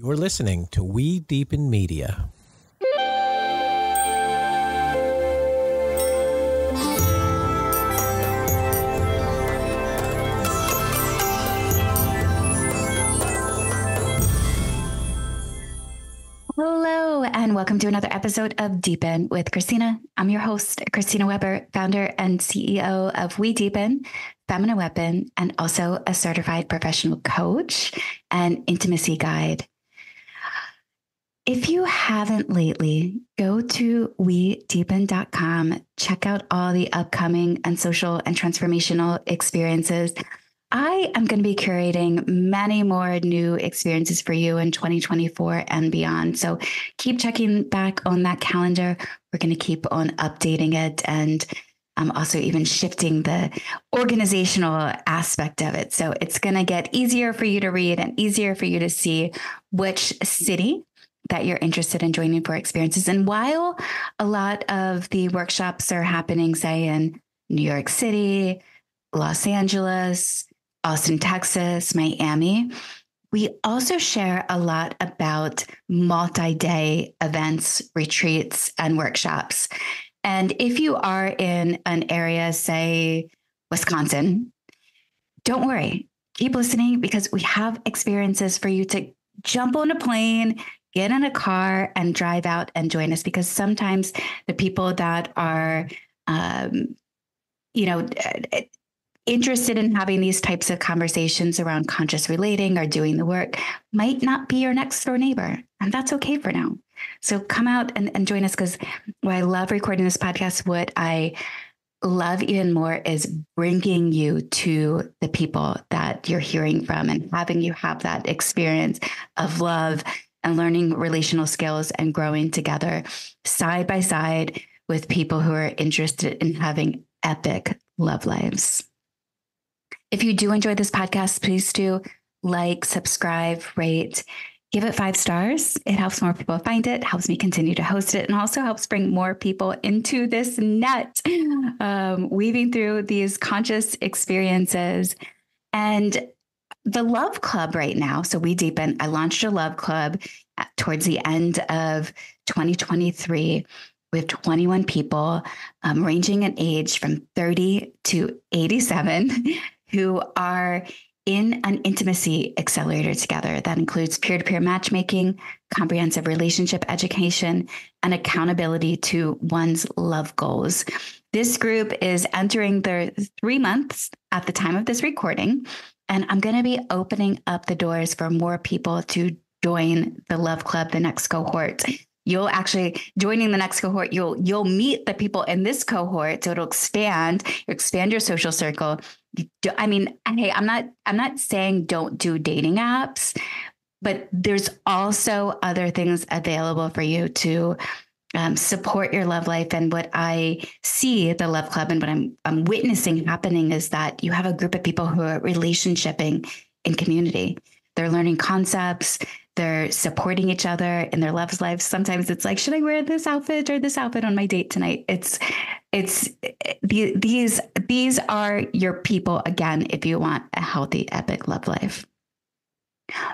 You're listening to We Deepen Media. Hello, and welcome to another episode of Deepen with Christina. I'm your host, Christina Weber, founder and CEO of We Deepen, Feminine Weapon, and also a certified professional coach and intimacy guide. If you haven't lately, go to wedeepen.com, check out all the upcoming and social and transformational experiences. I am going to be curating many more new experiences for you in 2024 and beyond. So keep checking back on that calendar. We're going to keep on updating it and also even shifting the organizational aspect of it. So it's going to get easier for you to read and easier for you to see which city that you're interested in joining for experiences. And while a lot of the workshops are happening, say, in New York City, Los Angeles, Austin, Texas, Miami, we also share a lot about multi-day events, retreats, and workshops. And if you are in an area, say, Wisconsin, don't worry, keep listening because we have experiences for you to jump on a plane, get in a car, and drive out and join us, because sometimes the people that are, interested in having these types of conversations around conscious relating or doing the work might not be your next door neighbor. And that's okay for now. So come out and join us, because what I love recording this podcast, what I love even more is bringing you to the people that you're hearing from and having you have that experience of love and learning relational skills and growing together side by side with people who are interested in having epic love lives. If you do enjoy this podcast, please do like, subscribe, rate, give it 5 stars. It helps more people find it, helps me continue to host it, and also helps bring more people into this net, weaving through these conscious experiences. And the Love Club right now, so We Deepen, I launched a Love Club towards the end of 2023. We have 21 people ranging in age from 30 to 87 who are in an intimacy accelerator together. That includes peer-to-peer matchmaking, comprehensive relationship education, and accountability to one's love goals. This group is entering their 3 months at the time of this recording, and I'm going to be opening up the doors for more people to join the Love Club, the next cohort. You'll actually, joining the next cohort, you'll meet the people in this cohort. So it'll expand your social circle. I mean, hey, I'm not saying don't do dating apps, but there's also other things available for you to support your love life. And what I see the Love Club and what I'm witnessing happening is that you have a group of people who are relationshiping in community. They're learning concepts. They're supporting each other in their love lives. Sometimes it's like, should I wear this outfit or this outfit on my date tonight? These are your people, again, if you want a healthy, epic love life.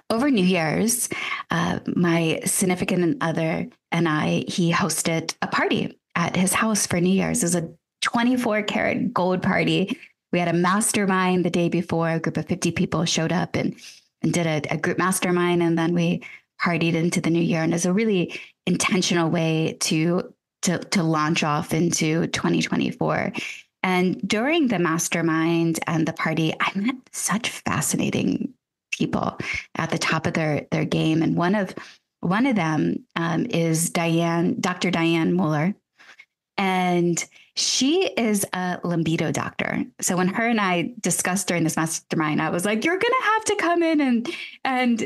Over New Year's, my significant other and he hosted a party at his house for New Year's. It was a 24 karat gold party. We had a mastermind the day before. A group of 50 people showed up and did a group mastermind, and then we partied into the new year. And it's a really intentional way to launch off into 2024. And during the mastermind and the party, I met such fascinating people at the top of their game. And one of them is Dr. Diane Mueller. And she is a libido doctor. So when her and I discussed during this mastermind, I was like, you're going to have to come in and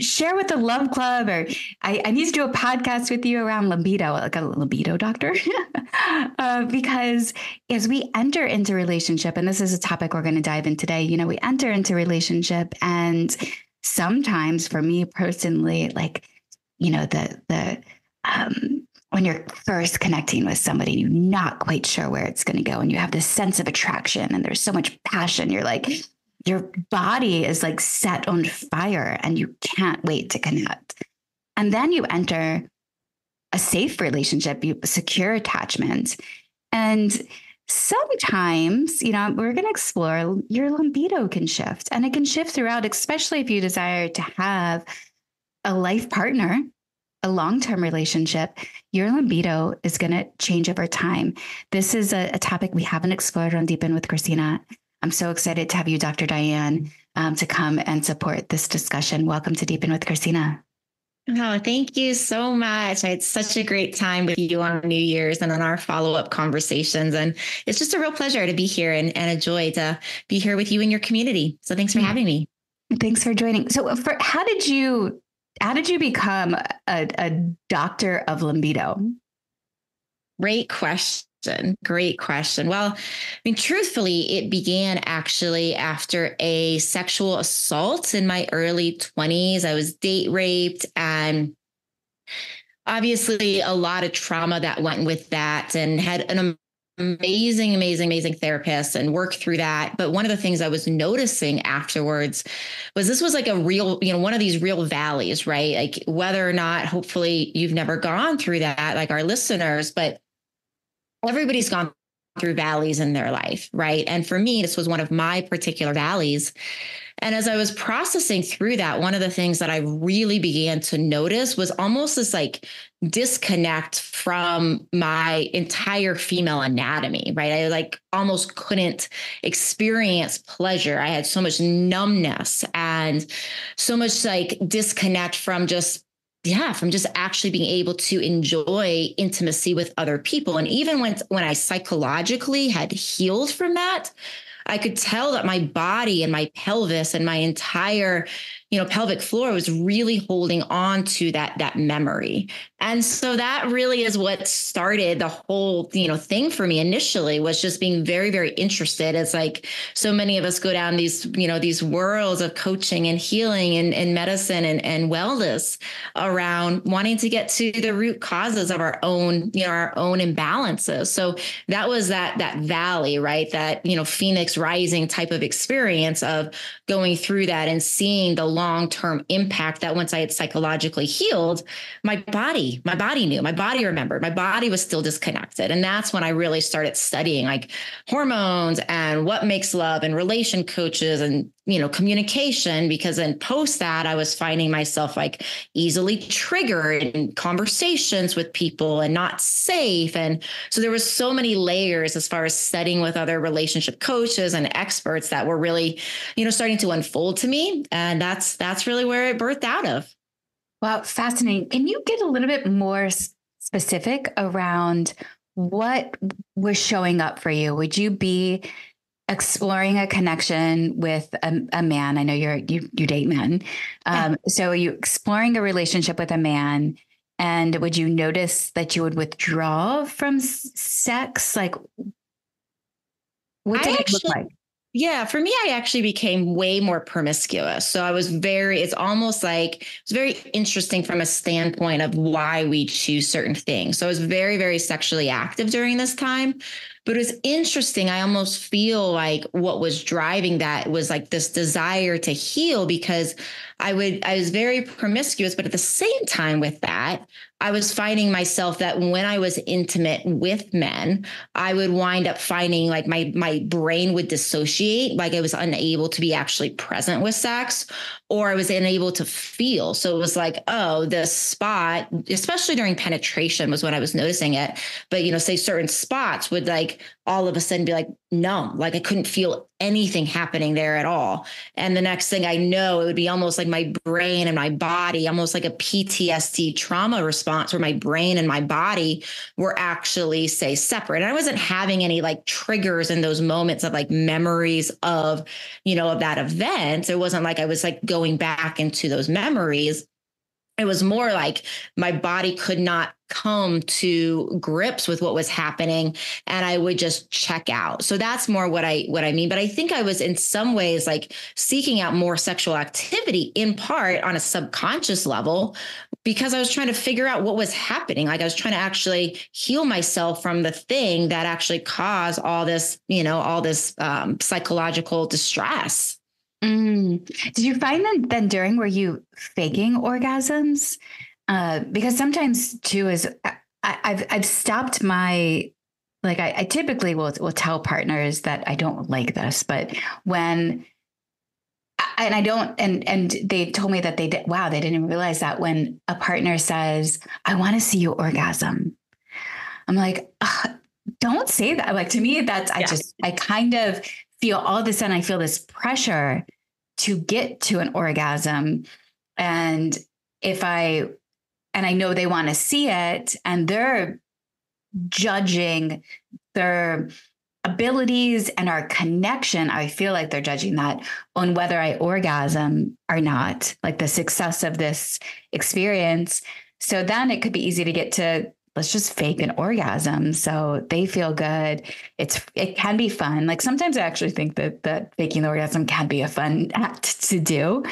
share with the Love Club, or I need to do a podcast with you around libido, like a libido doctor, because as we enter into relationship, and this is a topic we're going to dive in today, we enter into relationship, and sometimes for me personally, like, when you're first connecting with somebody, you're not quite sure where it's going to go. And you have this sense of attraction and there's so much passion. You're like, your body is like set on fire and you can't wait to connect. And then you enter a safe relationship, you secure attachment. And sometimes, we're going to explore your libido can shift, and it can shift throughout, especially if you desire to have a life partner, a long-term relationship. Your libido is going to change over time. This is a topic we haven't explored on Deepen with Christina. I'm so excited to have you, Dr. Diane, to come and support this discussion. Welcome to Deepen with Christina. Oh, thank you so much. I had such a great time with you on New Year's and on our follow-up conversations. And it's just a real pleasure to be here and a joy to be here with you and your community. So thanks for having me. Thanks for joining. So how did you become a doctor of libido? Great question. Great question. Well, truthfully, it began actually after a sexual assault in my early 20s. I was date raped, and obviously a lot of trauma that went with that, and had an amazing therapist and worked through that. But one of the things I was noticing afterwards was this was like a real, one of these real valleys, right? Like whether or not, hopefully you've never gone through that, like our listeners, but everybody's gone through valleys in their life, right? And for me, this was one of my particular valleys. And as I was processing through that, one of the things that I really began to notice was almost this like disconnect from my entire female anatomy, right? I like almost couldn't experience pleasure. I had so much numbness and so much like disconnect from just actually being able to enjoy intimacy with other people. And even when I psychologically had healed from that, I could tell that my body and my pelvis and my entire, pelvic floor was really holding on to that memory. And so that really is what started the whole, thing for me initially, was just being very, very interested. It's like so many of us go down these, these worlds of coaching and healing and medicine and wellness around wanting to get to the root causes of our own imbalances. So that was that valley, right? That, Phoenix rising type of experience of going through that and seeing the long-term impact that once I had psychologically healed, my body knew, my body remembered, my body was still disconnected. And that's when I really started studying like hormones and what makes love and relation coaches and, communication, because then post that I was finding myself like easily triggered in conversations with people and not safe. And so there was so many layers as far as studying with other relationship coaches and experts that were really, starting to unfold to me. And that's really where it birthed out of. Wow, fascinating. Can you get a little bit more specific around what was showing up for you? Would you be exploring a connection with a man? I know you date men. So are you exploring a relationship with a man, and would you notice that you would withdraw from sex? Like, what did it look like? Yeah, for me, I actually became way more promiscuous. So it's almost like, it was very interesting from a standpoint of why we choose certain things. So I was very, very sexually active during this time. But it was interesting. I almost feel like what was driving that was like this desire to heal, because I was very promiscuous, but at the same time with that, I was finding myself that when I was intimate with men, I would wind up finding like my brain would dissociate, like I was unable to be actually present with sex, or I was unable to feel. So it was like, oh, the spot, especially during penetration was when I was noticing it. But, say certain spots would like all of a sudden be like numb, like I couldn't feel anything happening there at all. And the next thing I know, it would be almost like my brain and my body, almost like a PTSD trauma response, where my brain and my body were actually, say, separate. And I wasn't having any like triggers in those moments of like memories of, of that event. It wasn't like I was like going back into those memories. It was more like my body could not come to grips with what was happening, and I would just check out. So that's more what I mean. But I think I was in some ways like seeking out more sexual activity, in part on a subconscious level, because I was trying to figure out what was happening. Like I was trying to actually heal myself from the thing that actually caused all this, psychological distress. Did you find that then were you faking orgasms? Because sometimes too is I've stopped my, like, I typically will tell partners that I don't like this, but when, and I don't, and they told me that they did, wow, they didn't even realize that when a partner says, I want to see you orgasm, I'm like, don't say that. Like, to me, that's, I kind of feel all of a sudden, I feel this pressure to get to an orgasm. And I know they want to see it, and they're judging their abilities and our connection. I feel like they're judging that on whether I orgasm or not, like the success of this experience. So then it could be easy to get to, let's just fake an orgasm so they feel good. It can be fun. Like, sometimes I actually think that faking the orgasm can be a fun act to do.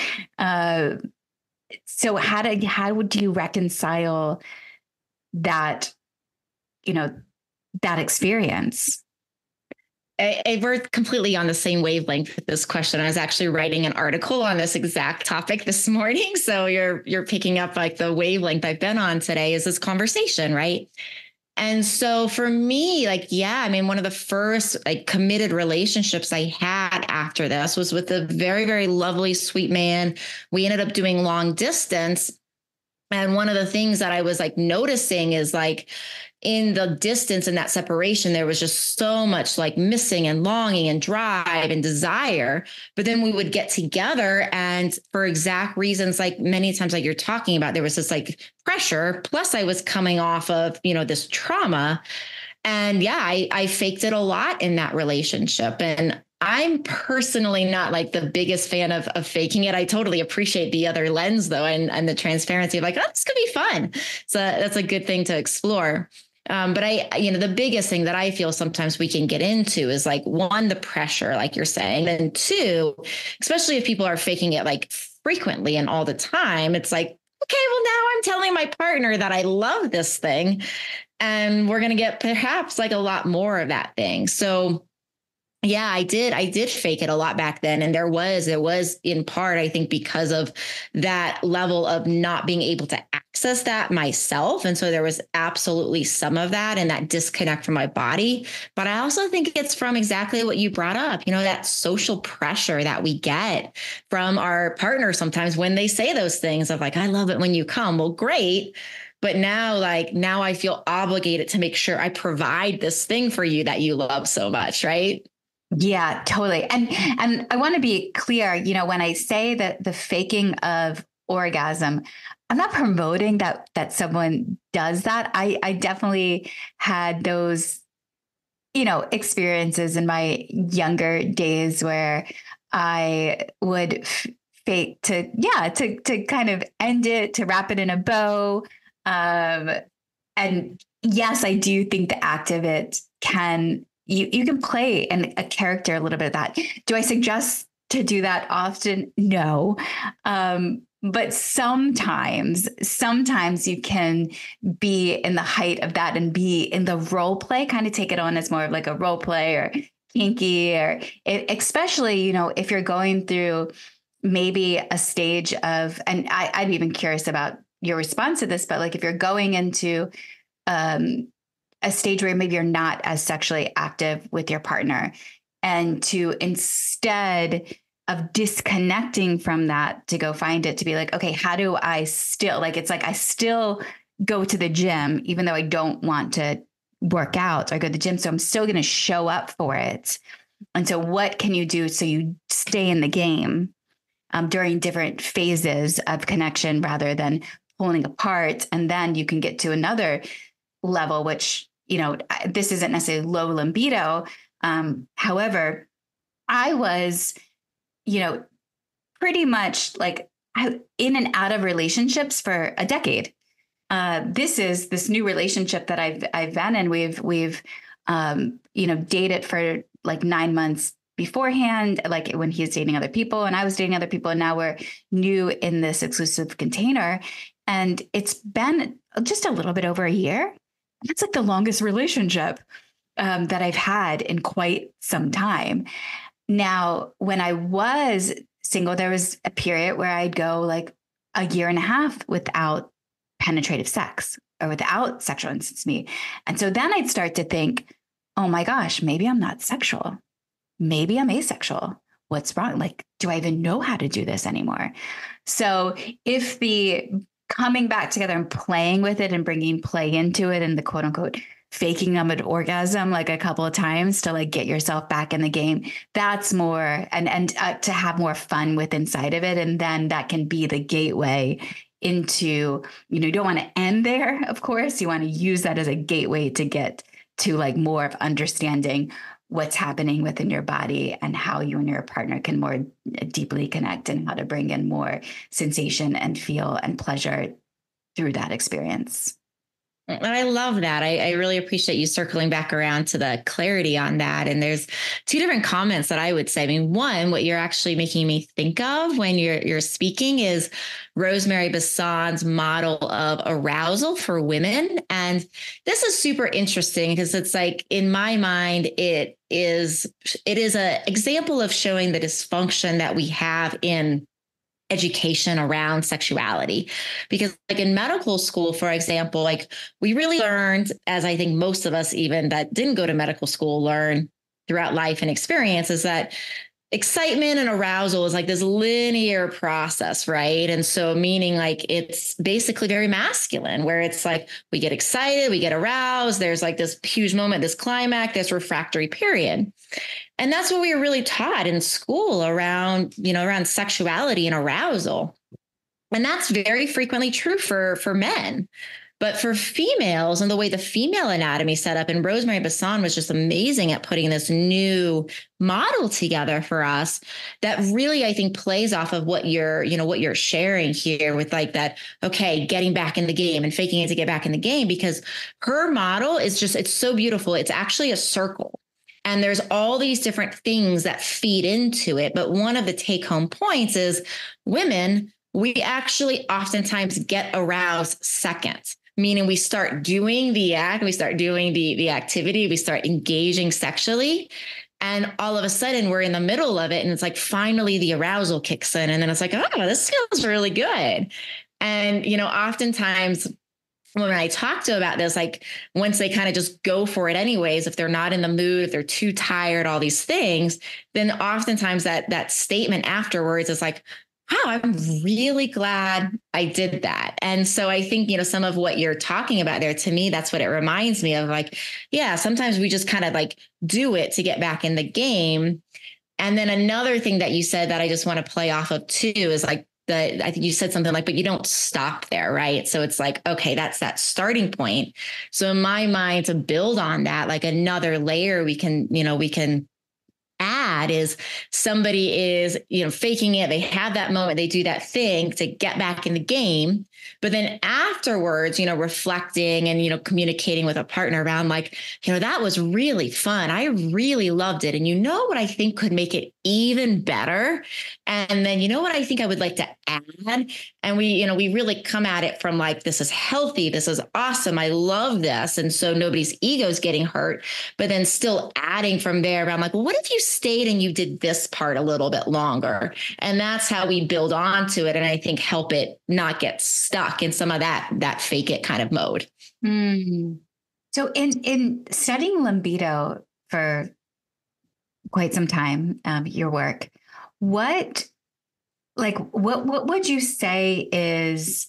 So how would you reconcile that, that experience? We're completely on the same wavelength with this question. I was actually writing an article on this exact topic this morning. So you're picking up like the wavelength I've been on today is this conversation, right? And so for me, like, yeah, I mean, one of the first like committed relationships I had after this was with a very, very lovely, sweet man. We ended up doing long distance. And one of the things that I was like noticing is like, in the distance and that separation, there was just so much like missing and longing and drive and desire. But then we would get together, and for exact reasons, like many times, like you're talking about, there was this like pressure. Plus I was coming off of, this trauma. And yeah, I faked it a lot in that relationship. And I'm personally not like the biggest fan of faking it. I totally appreciate the other lens though. And the transparency of like, oh, this could be fun. So that's a good thing to explore. But the biggest thing that I feel sometimes we can get into is like, one, the pressure, like you're saying, and two, especially if people are faking it like frequently and all the time, it's like, okay, well, now I'm telling my partner that I love this thing, and we're going to get perhaps like a lot more of that thing. So yeah, I did fake it a lot back then. And there was in part, I think, because of that level of not being able to access that myself. And so there was absolutely some of that and that disconnect from my body. But I also think it's from exactly what you brought up, that social pressure that we get from our partners sometimes when they say those things of like, I love it when you come. Well, great. But now I feel obligated to make sure I provide this thing for you that you love so much. Right. Yeah, totally. And I want to be clear, when I say that the faking of orgasm, I'm not promoting that someone does that. I definitely had those, experiences in my younger days where I would fake to kind of end it, to wrap it in a bow. And yes, I do think the act of it can, you can play a character a little bit of that. Do I suggest to do that often? No. But sometimes you can be in the height of that and be in the role play, kind of take it on as more of like a role play or kinky, or especially, if you're going through maybe a stage of, and I'd be even curious about your response to this, but like if you're going into, a stage where maybe you're not as sexually active with your partner, and to instead of disconnecting from that, to go find it, to be like, okay, how do I still, like, it's like, I still go to the gym, even though I don't want to work out or go to the gym. So I'm still going to show up for it. And so what can you do so you stay in the game during different phases of connection rather than pulling apart? And then you can get to another level, which, this isn't necessarily low libido. However, I was, pretty much like in and out of relationships for a decade. This new relationship that I've been in. We've dated for like 9 months beforehand, like when he was dating other people and I was dating other people, and now we're new in this exclusive container, and it's been just a little bit over a year. That's like the longest relationship that I've had in quite some time. Now, when I was single, there was a period where I'd go like a year and a half without penetrative sex or without sexual intimacy. And so then I'd start to think, oh my gosh, maybe I'm not sexual. Maybe I'm asexual. What's wrong? Like, do I even know how to do this anymore? So if the coming back together and playing with it and bringing play into it and the quote unquote faking them an orgasm like a couple of times to like get yourself back in the game, that's more and to have more fun with inside of it. And then that can be the gateway into, you don't want to end there, of course. You want to use that as a gateway to get to like more of understanding what's happening within your body and how you and your partner can more deeply connect and how to bring in more sensation and feel and pleasure through that experience. I love that. I really appreciate you circling back around to the clarity on that. And there's two different comments that I would say. I mean, one, what you're actually making me think of when you're speaking is Rosemary Bassan's model of arousal for women. And this is super interesting because it's like, in my mind, it is an example of showing the dysfunction that we have in education around sexuality. Because like in medical school, for example, like we really learned, as I think most of us even that didn't go to medical school learn throughout life and experience, is that excitement and arousal is like this linear process, right? And so meaning like it's basically very masculine, where it's like we get excited, we get aroused, there's like this huge moment, this climax, this refractory period. And that's what we were really taught in school around sexuality and arousal. And that's very frequently true for men. But for females and the way the female anatomy set up, and Rosemary Bassan was just amazing at putting this new model together for us that really, I think, plays off of what you're sharing here with like that, okay, getting back in the game and faking it to get back in the game, because her model is just, it's so beautiful. It's actually a circle. And there's all these different things that feed into it. But one of the take home points is women, we actually oftentimes get aroused second, meaning we start doing the act, we start doing the activity, we start engaging sexually. And all of a sudden we're in the middle of it. And it's like, finally the arousal kicks in. And then it's like, oh, this feels really good. And, oftentimes when I talk to about this, like once they kind of just go for it anyways, if they're not in the mood, if they're too tired, all these things, then oftentimes that statement afterwards is like, wow, I'm really glad I did that. And so I think, some of what you're talking about there, to me, that's what it reminds me of. Like, yeah, sometimes we just kind of like do it to get back in the game. And then another thing that you said that I just want to play off of too is like, I think you said something like, but you don't stop there, right? So it's like, okay, that's that starting point. So in my mind, to build on that, like another layer we can add is somebody is, faking it. They have that moment, they do that thing to get back in the game. But then afterwards, reflecting and, communicating with a partner around like, that was really fun. I really loved it. And what I think could make it even better. And then, what I think I would like to add. And we really come at it from like, this is healthy. This is awesome. I love this. And so nobody's ego is getting hurt, but then still adding from there around like, well, what if you stayed and you did this part a little bit longer? And that's how we build onto it. And I think help it not get stuck in some of that fake it kind of mode. So in studying libido for quite some time, your work, what would you say is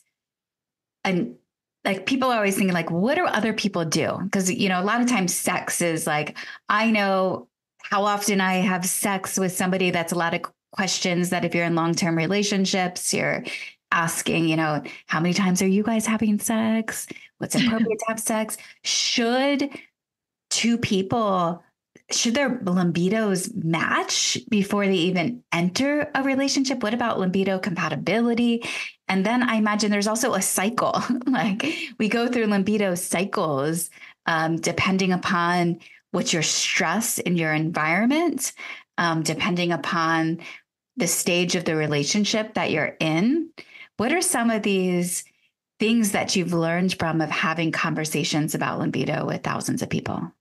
like people are always thinking like, what do other people do? Because, a lot of times sex is like, I know how often I have sex with somebody. That's a lot of questions that if you're in long-term relationships, you're asking, how many times are you guys having sex? What's appropriate to have sex? Should their libidos match before they even enter a relationship? What about libido compatibility? And then I imagine there's also a cycle. Like we go through libido cycles, depending upon what's your stress in your environment, depending upon the stage of the relationship that you're in. What are some of these things that you've learned from of having conversations about libido with thousands of people?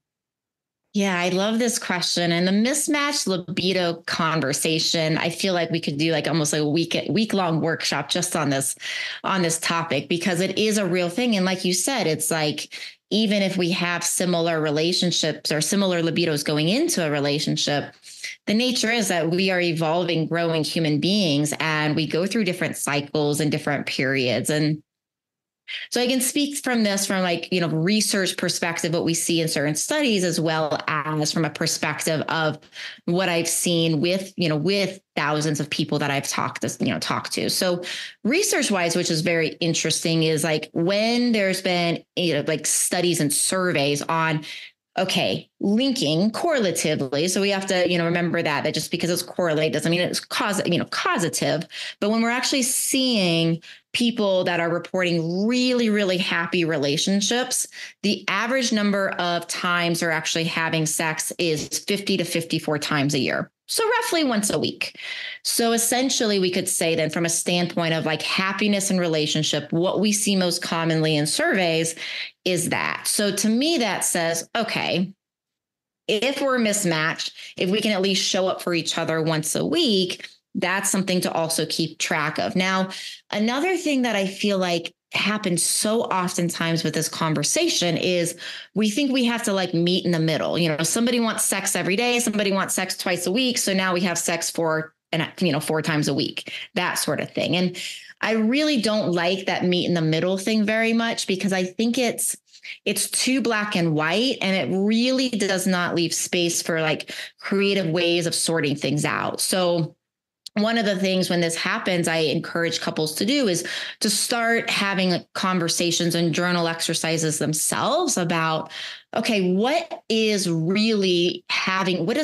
Yeah, I love this question. And the mismatched libido conversation, I feel like we could do like almost like a week long workshop just on this topic, because it is a real thing. And like you said, it's like, even if we have similar relationships or similar libidos going into a relationship, the nature is that we are evolving, growing human beings, and we go through different cycles and different periods. And so I can speak from this from like, research perspective, what we see in certain studies, as well as from a perspective of what I've seen with thousands of people that I've talked to. So research wise, which is very interesting, is like when there's been, like studies and surveys on, okay, linking correlatively. So we have to, remember that just because it's correlate doesn't mean it's causative. But when we're actually seeing people that are reporting really, really happy relationships, the average number of times they're actually having sex is 50 to 54 times a year. So roughly once a week. So essentially we could say then, from a standpoint of like happiness and relationship, what we see most commonly in surveys is that. So to me, that says, okay, if we're mismatched, if we can at least show up for each other once a week, that's something to also keep track of. Now, another thing that I feel like happens so oftentimes with this conversation is we think we have to like meet in the middle. Somebody wants sex every day, somebody wants sex twice a week. So now we have sex 4 times a week, that sort of thing. And I really don't like that meet in the middle thing very much, because I think it's too black and white, and it really does not leave space for like creative ways of sorting things out. So one of the things when this happens, I encourage couples to do is to start having conversations and journal exercises themselves about, okay, what does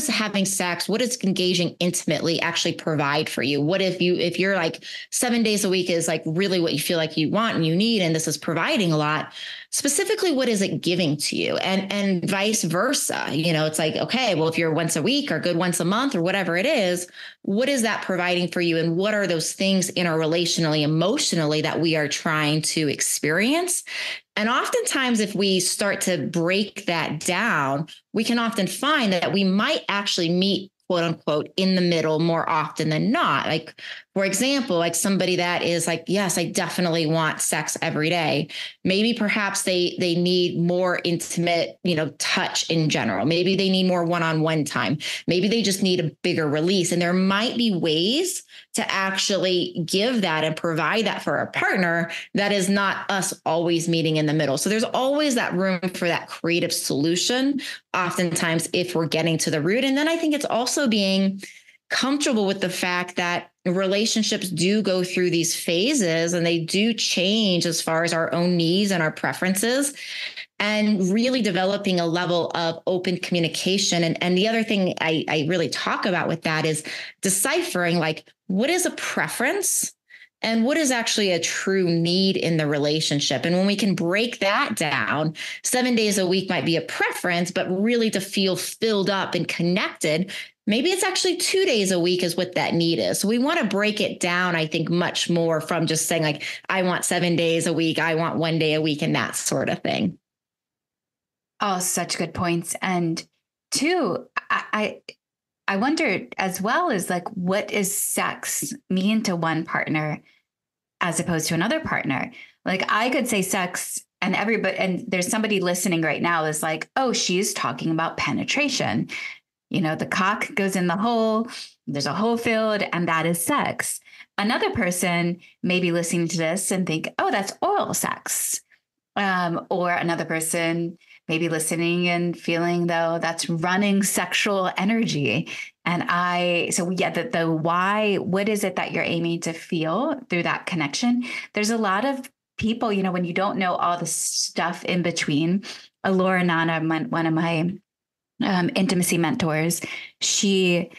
having sex, what does engaging intimately actually provide for you? What if you're like 7 days a week is like really what you feel like you want and you need, and this is providing a lot, specifically, what is it giving to you? And vice versa. It's like, okay, well, if you're once a week or good once a month or whatever it is, what is that providing for you? And what are those things interrelationally, emotionally that we are trying to experience? And oftentimes, if we start to break that down, we can often find that we might actually meet, quote unquote, in the middle more often than not. Like, for example, like somebody that is like, yes, I definitely want sex every day. Maybe perhaps they need more intimate, touch in general. Maybe they need more one-on-one time. Maybe they just need a bigger release. And there might be ways to actually give that and provide that for our partner that is not us always meeting in the middle. So there's always that room for that creative solution, oftentimes, if we're getting to the root. And then I think it's also being comfortable with the fact that relationships do go through these phases and they do change as far as our own needs and our preferences, and really developing a level of open communication. And the other thing I really talk about with that is deciphering, like, what is a preference and what is actually a true need in the relationship. And when we can break that down, 7 days a week might be a preference, but really to feel filled up and connected, maybe it's actually 2 days a week is what that need is. So we want to break it down, I think, much more from just saying like, I want 7 days a week, I want 1 day a week, and that sort of thing. Oh, such good points. And two, I wonder as well, is like, what does sex mean to one partner as opposed to another partner? Like, I could say sex and there's somebody listening right now is like, oh, she's talking about penetration. The cock goes in the hole, there's a hole filled, and that is sex. Another person may be listening to this and think, oh, that's oral sex. Or another person may be listening and feeling, though, that's running sexual energy. And the why, what is it that you're aiming to feel through that connection? There's a lot of people, when you don't know all the stuff in between. Laura Nana, one of my intimacy mentors, she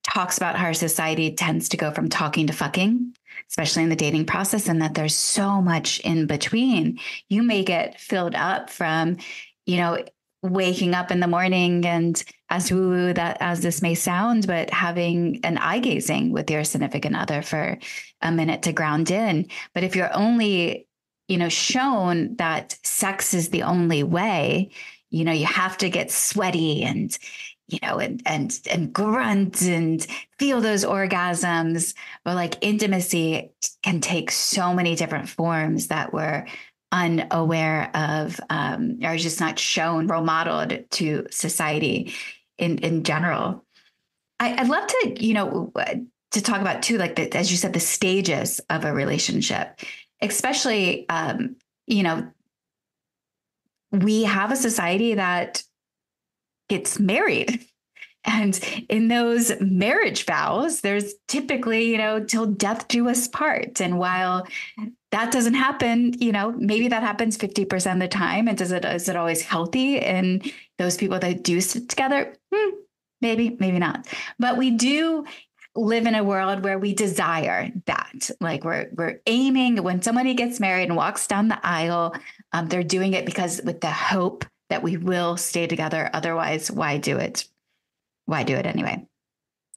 talks about how our society tends to go from talking to fucking, especially in the dating process, and that there's so much in between. You may get filled up from, waking up in the morning and as this may sound, but having an eye gazing with your significant other for a minute to ground in. But if you're only, shown that sex is the only way, you have to get sweaty and, and grunt and feel those orgasms. But like intimacy can take so many different forms that we're unaware of, or just not shown, role modeled to society in general. I'd love to, to talk about too, like as you said, the stages of a relationship, especially, we have a society that gets married. And in those marriage vows, there's typically, till death do us part. And while that doesn't happen, maybe that happens 50% of the time. And is it always healthy in those people that do sit together? Maybe not. But we do live in a world where we desire that. Like we're aiming when somebody gets married and walks down the aisle, they're doing it because with the hope that we will stay together. Otherwise, why do it? Why do it anyway?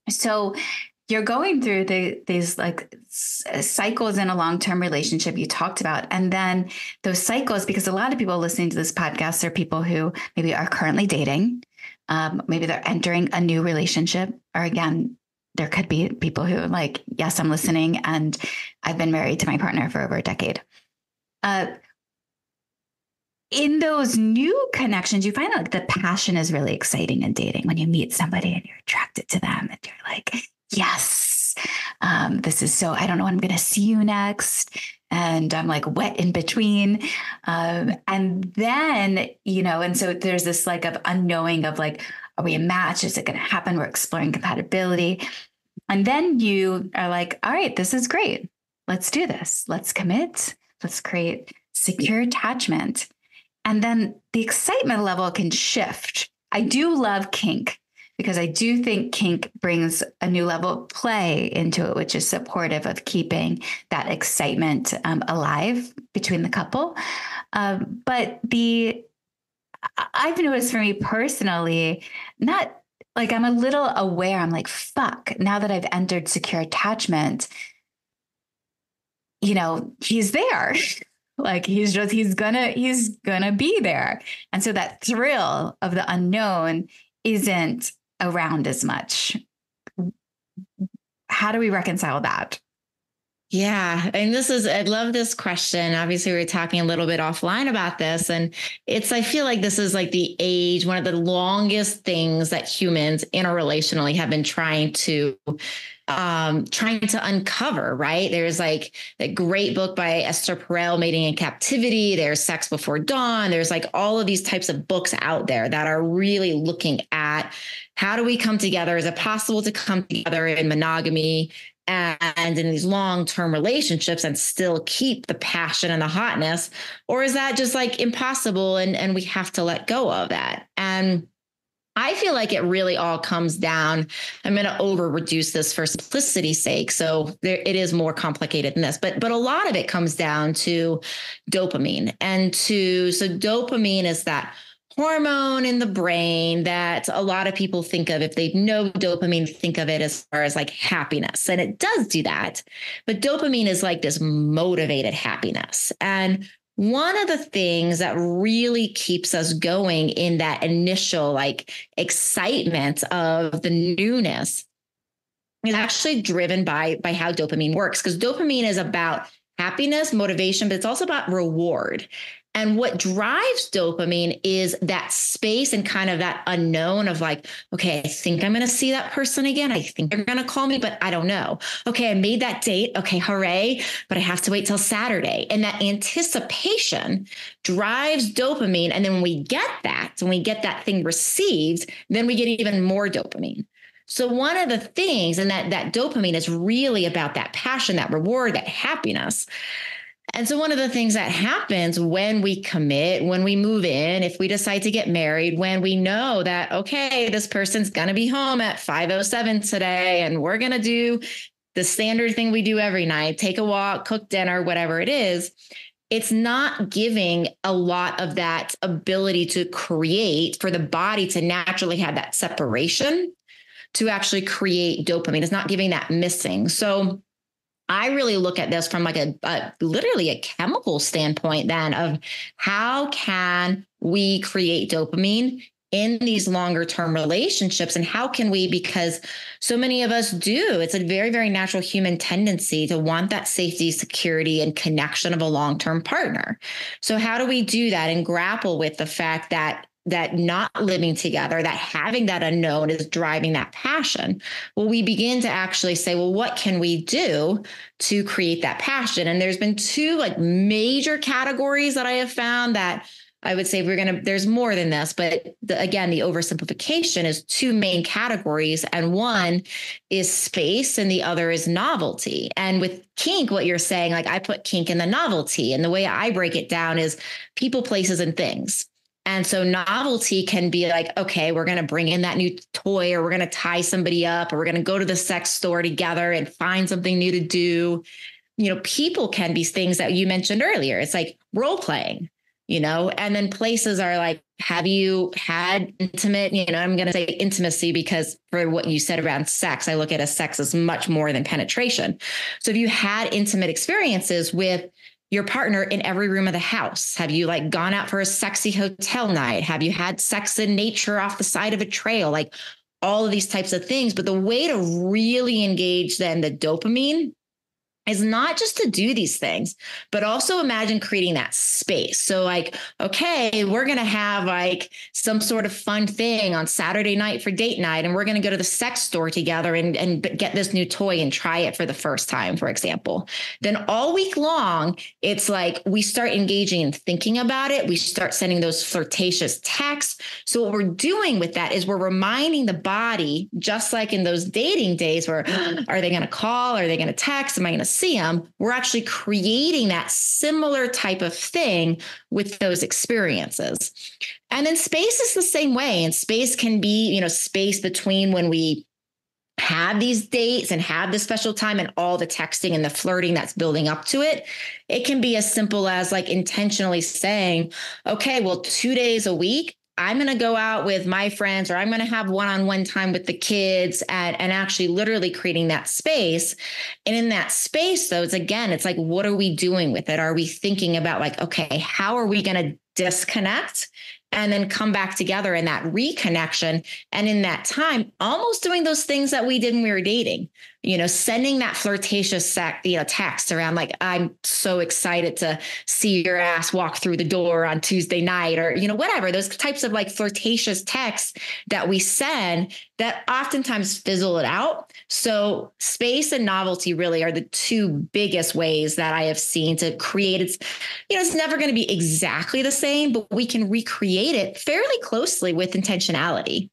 So you're going through these like cycles in a long-term relationship you talked about. And then those cycles, because a lot of people listening to this podcast are people who maybe are currently dating. Maybe they're entering a new relationship, or again, there could be people who are like, yes, I'm listening and I've been married to my partner for over a decade. In those new connections, you find out like the passion is really exciting in dating when you meet somebody and you're attracted to them and you're like, yes, this is so, I don't know when I'm going to see you next. And I'm like wet in between. And then, and so there's this like of unknowing of like, are we a match? Is it going to happen? We're exploring compatibility. And then you are like, all right, this is great. Let's do this. Let's commit. Let's create secure attachment. And then the excitement level can shift. I do love kink because I do think kink brings a new level of play into it, which is supportive of keeping that excitement alive between the couple. But I've noticed for me personally, not like I'm a little aware. I'm like, fuck, now that I've entered secure attachment, he's there. Like he's gonna be there. And so that thrill of the unknown isn't around as much. How do we reconcile that? Yeah. And I love this question. Obviously, we were talking a little bit offline about this. And I feel like this is like the age, one of the longest things that humans interrelationally have been trying to uncover, right? There's like a great book by Esther Perel, Mating in Captivity. There's Sex Before Dawn. There's like all of these types of books out there that are really looking at how do we come together? Is it possible to come together in monogamy and in these long-term relationships and still keep the passion and the hotness? Or is that just like impossible and we have to let go of that? And I feel like it really all comes down. I'm going to over reduce this for simplicity's sake. So it is more complicated than this, but a lot of it comes down to dopamine. So dopamine is that hormone in the brain that a lot of people think of. If they know dopamine, think of it as far as like happiness. And it does do that. But dopamine is like this motivated happiness. And one of the things that really keeps us going in that initial like excitement of the newness is actually driven by how dopamine works, because dopamine is about happiness, motivation, but it's also about reward. And what drives dopamine is that space and kind of that unknown of like, okay, I think I'm going to see that person again. I think they're going to call me, but I don't know. Okay, I made that date. Okay, hooray. But I have to wait till Saturday. And that anticipation drives dopamine. And then when we get that thing received, then we get even more dopamine. So one of the things, and that dopamine is really about that passion, that reward, that happiness. And so one of the things that happens when we commit, when we move in, if we decide to get married, when we know that, okay, this person's going to be home at 5:07 today, and we're going to do the standard thing we do every night, take a walk, cook dinner, whatever it is, it's not giving a lot of that ability to create for the body to naturally have that separation to actually create dopamine. It's not giving that missing. So I really look at this from like a literally a chemical standpoint then of how can we create dopamine in these longer term relationships, and how can we, because so many of us do, it's a very, very natural human tendency to want that safety, security, and connection of a long-term partner. So how do we do that and grapple with the fact that not living together, that having that unknown is driving that passion? Well, we begin to actually say, well, what can we do to create that passion? And there's been two like major categories that I have found that I would say there's more than this, but again, the oversimplification is two main categories. And one is space and the other is novelty. And with kink, what you're saying, like I put kink in the novelty, and the way I break it down is people, places, and things. And so novelty can be like, okay, we're going to bring in that new toy, or we're going to tie somebody up, or we're going to go to the sex store together and find something new to do. People can be things that you mentioned earlier. It's like role playing, and then places are like, have you had intimate, I'm going to say intimacy, because for what you said around sex, I look at sex as much more than penetration. So if you had intimate experiences with your partner in every room of the house, have you like gone out for a sexy hotel night? Have you had sex in nature off the side of a trail? Like all of these types of things. But the way to really engage then the dopamine is not just to do these things, but also imagine creating that space. So like, okay, we're going to have like some sort of fun thing on Saturday night for date night, and we're going to go to the sex store together and get this new toy and try it for the first time, for example. Then all week long, it's like we start engaging and thinking about it. We start sending those flirtatious texts. So what we're doing with that is we're reminding the body, just like in those dating days where are they going to call? Are they going to text? Am I going to see them? We're actually creating that similar type of thing with those experiences. And then space is the same way. And space can be, space between when we have these dates and have this special time and all the texting and the flirting that's building up to it. It can be as simple as like intentionally saying, okay, well, 2 days a week, I'm going to go out with my friends, or I'm going to have one-on-one time with the kids, and actually literally creating that space. And in that space, though, it's like, what are we doing with it? Are we thinking about like, okay, how are we going to disconnect and then come back together in that reconnection? And in that time, almost doing those things that we did when we were dating, sending that flirtatious text around like, I'm so excited to see your ass walk through the door on Tuesday night, or, whatever, those types of like flirtatious texts that we send that oftentimes fizzle it out. So space and novelty really are the two biggest ways that I have seen to create. It's never going to be exactly the same, but we can recreate it fairly closely with intentionality.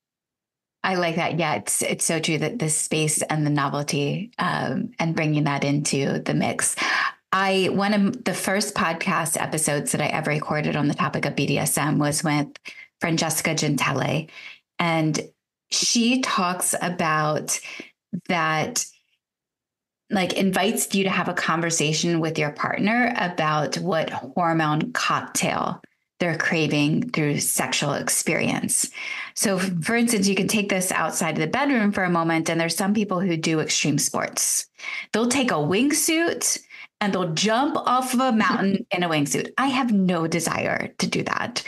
I like that. Yeah, it's so true that the space and the novelty and bringing that into the mix. One of the first podcast episodes that I ever recorded on the topic of BDSM was with Francesca Gentile, and she talks about that, like invites you to have a conversation with your partner about what hormone cocktail they're craving through sexual experience. So for instance, you can take this outside of the bedroom for a moment. And there's some people who do extreme sports. They'll take a wingsuit and they'll jump off of a mountain in a wingsuit. I have no desire to do that.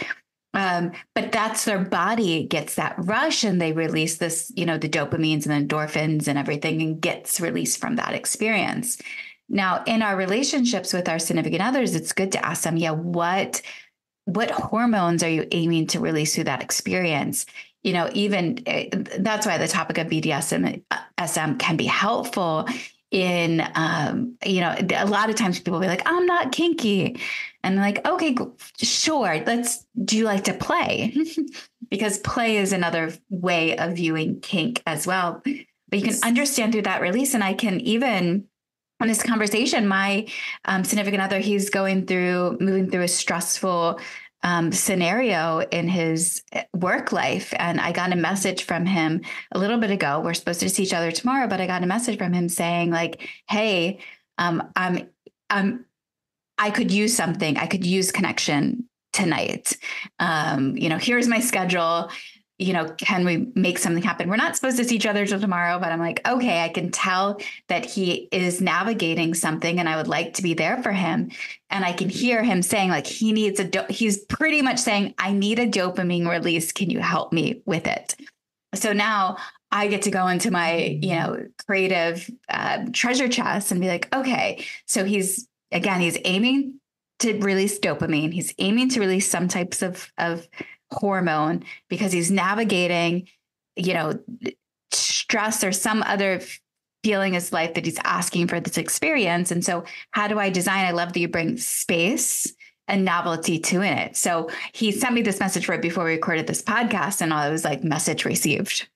But that's their body gets that rush, and they release this, the dopamines and endorphins and everything, and gets released from that experience. Now, in our relationships with our significant others, it's good to ask them, what hormones are you aiming to release through that experience? Even that's why the topic of BDSM SM can be helpful in, a lot of times people will be like, I'm not kinky. And I'm like, okay, sure. Do you like to play? Because play is another way of viewing kink as well. But you can understand through that release. And I can even, in this conversation, my significant other, he's moving through a stressful scenario in his work life. And I got a message from him a little bit ago. We're supposed to see each other tomorrow, but I got a message from him saying like, hey, I could use something. I could use connection tonight. Here's my schedule. can we make something happen? We're not supposed to see each other till tomorrow, but I'm like, okay, I can tell that he is navigating something and I would like to be there for him. And I can hear him saying like, he's pretty much saying, I need a dopamine release. Can you help me with it? So now I get to go into my, creative treasure chest and be like, okay, so he's aiming to release dopamine. He's aiming to release some types of hormone because he's navigating, stress or some other feeling in his life that he's asking for this experience. And so how do I design? I love that you bring space and novelty to it. So he sent me this message right before we recorded this podcast, and I was like, message received.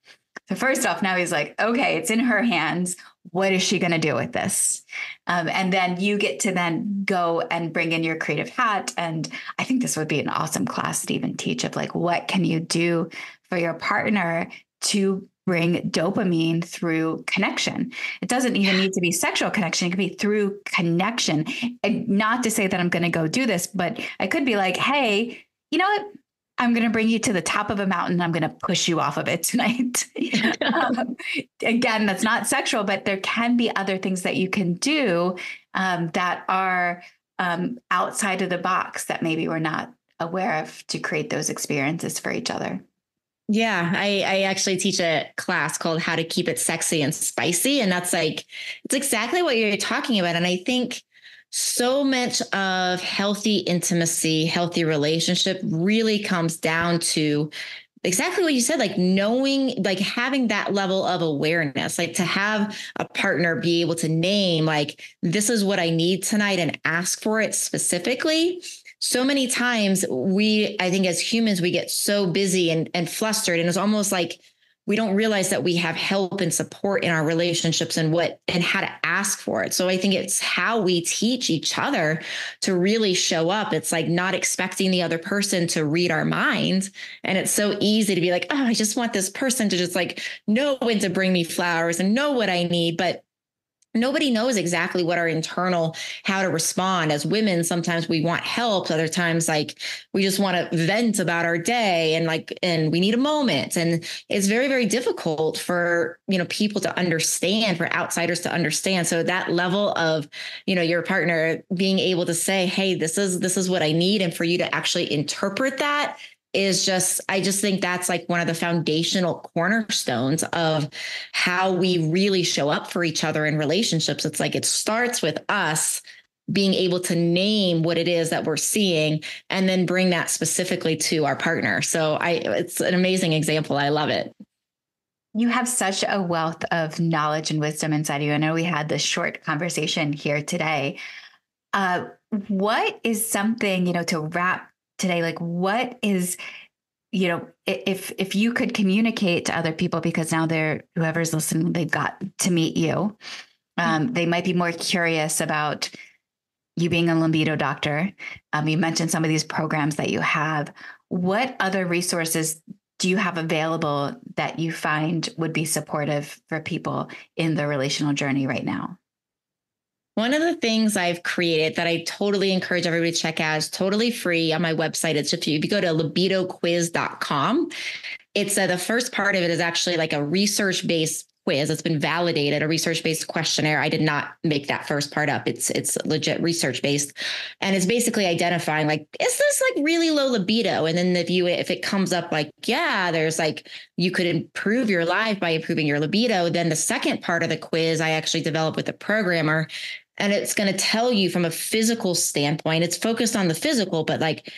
So first off, now he's like, okay, it's in her hands. What is she going to do with this? And then you get to then go and bring in your creative hat. And I think this would be an awesome class to even teach of like, what can you do for your partner to bring dopamine through connection? It doesn't even need to be sexual connection. It could be through connection. And not to say that I'm going to go do this, but I could be like, hey, you know what? I'm going to bring you to the top of a mountain. I'm going to push you off of it tonight. Again, that's not sexual, but there can be other things that you can do that are outside of the box that maybe we're not aware of to create those experiences for each other. Yeah, I actually teach a class called How to Keep It Sexy and Spicy. And that's like, it's exactly what you're talking about. And I think so much of healthy intimacy, healthy relationship really comes down to exactly what you said, like knowing, like having that level of awareness, like to have a partner be able to name, like, this is what I need tonight and ask for it specifically. So many times I think as humans, we get so busy and flustered, and it's almost like we don't realize that we have help and support in our relationships and how to ask for it. So I think it's how we teach each other to really show up. It's like not expecting the other person to read our minds. And it's so easy to be like, oh, I just want this person to just like know when to bring me flowers and know what I need. But nobody knows exactly what our internal, how to respond. As women, sometimes we want help. Other times, like we just want to vent about our day and we need a moment. And it's very, very difficult for, people to understand, for outsiders to understand. So that level of, your partner being able to say, hey, this is what I need. And for you to actually interpret that I just think that's like one of the foundational cornerstones of how we really show up for each other in relationships. It's like, it starts with us being able to name what it is that we're seeing and then bring that specifically to our partner. So it's an amazing example. I love it. You have such a wealth of knowledge and wisdom inside of you. I know we had this short conversation here today. What is something, to wrap today, like what is, if you could communicate to other people, because now whoever's listening, they've got to meet you. They might be more curious about you being a libido doctor. You mentioned some of these programs that you have. What other resources do you have available that you find would be supportive for people in the relational journey right now? One of the things I've created that I totally encourage everybody to check out is totally free on my website. It's if you go to libidoquiz.com, it's the first part of it is actually like a research-based quiz. It's been validated, a research-based questionnaire. I did not make that first part up. It's legit research-based. And it's basically identifying like, is this like really low libido? And then if it comes up like, yeah, there's like, you could improve your life by improving your libido. Then the second part of the quiz I actually developed with a programmer. And it's going to tell you from a physical standpoint, it's focused on the physical, but like,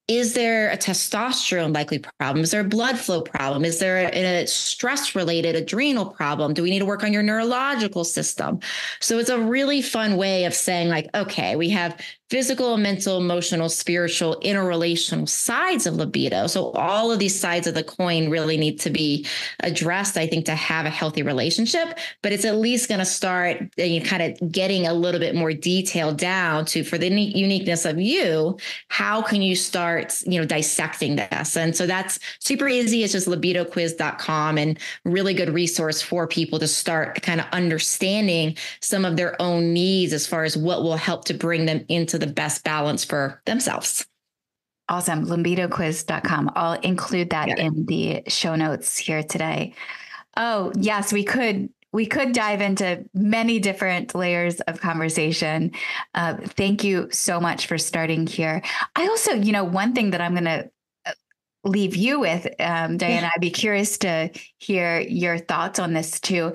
is there a testosterone likely problem? Is there a blood flow problem? Is there a stress-related adrenal problem? Do we need to work on your neurological system? So it's a really fun way of saying like, okay, we have physical, mental, emotional, spiritual, interrelational sides of libido. So all of these sides of the coin really need to be addressed, I think, to have a healthy relationship. But it's at least going to start kind of getting a little bit more detailed down to, for the uniqueness of you, how can you start, dissecting this? And so that's super easy. It's just libidoquiz.com, and really good resource for people to start kind of understanding some of their own needs as far as what will help to bring them into the best balance for themselves. Awesome. Libidoquiz.com. I'll include that in the show notes here today. Oh, yes, we could dive into many different layers of conversation. Thank you so much for starting here. I also, one thing that I'm going to leave you with, Diana, I'd be curious to hear your thoughts on this too.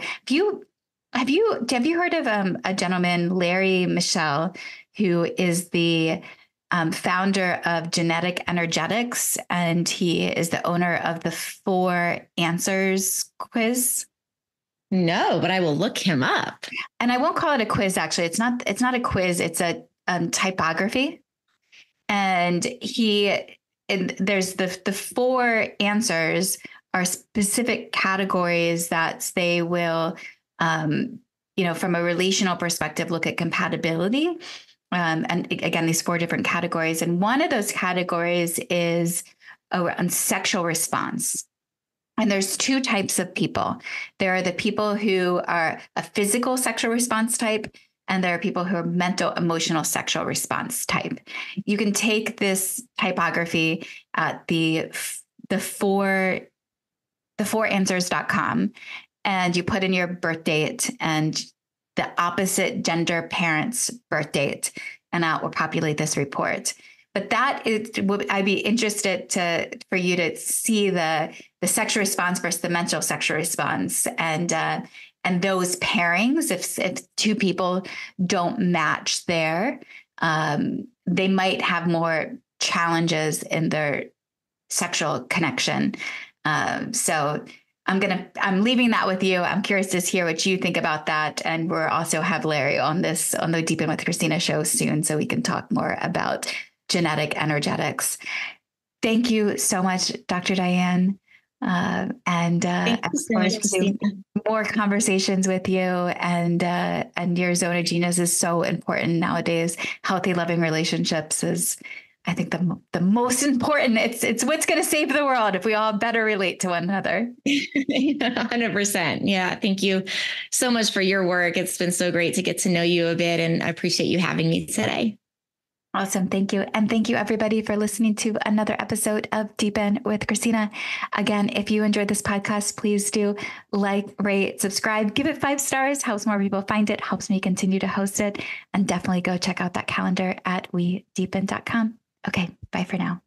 Have you heard of a gentleman, Larry Michelle, who is the founder of Genetic Energetics, and he is the owner of the 4 Answers quiz? No, but I will look him up. And I won't call it a quiz. Actually, it's not a quiz. It's a typography. And there's the 4 answers are specific categories that they will, from a relational perspective, look at compatibility. And again, these 4 different categories. And one of those categories is around sexual response. And there's 2 types of people. There are the people who are a physical sexual response type, and there are people who are mental, emotional sexual response type. You can take this typography at the 4answers.com, and you put in your birth date and the opposite gender parent's birth date, and that will populate this report. But I'd be interested for you to see the sexual response versus the mental sexual response, and those pairings. If 2 people don't match there, they might have more challenges in their sexual connection. So I'm leaving that with you. I'm curious to hear what you think about that. And we'll also have Larry on the Deepen with Christina show soon, so we can talk more about genetic energetics. Thank you so much, Dr. Diane. I look forward to more conversations with you. And your zone of genius is so important nowadays. Healthy, loving relationships is, I think, the most important. It's what's going to save the world if we all better relate to one another. 100%. Yeah. Thank you so much for your work. It's been so great to get to know you a bit, and I appreciate you having me today. Awesome. Thank you. And thank you, everybody, for listening to another episode of Deepen with Christina. Again, if you enjoyed this podcast, please do like, rate, subscribe, give it 5 stars, helps more people find it, helps me continue to host it. And definitely go check out that calendar at wedeepen.com. Okay. Bye for now.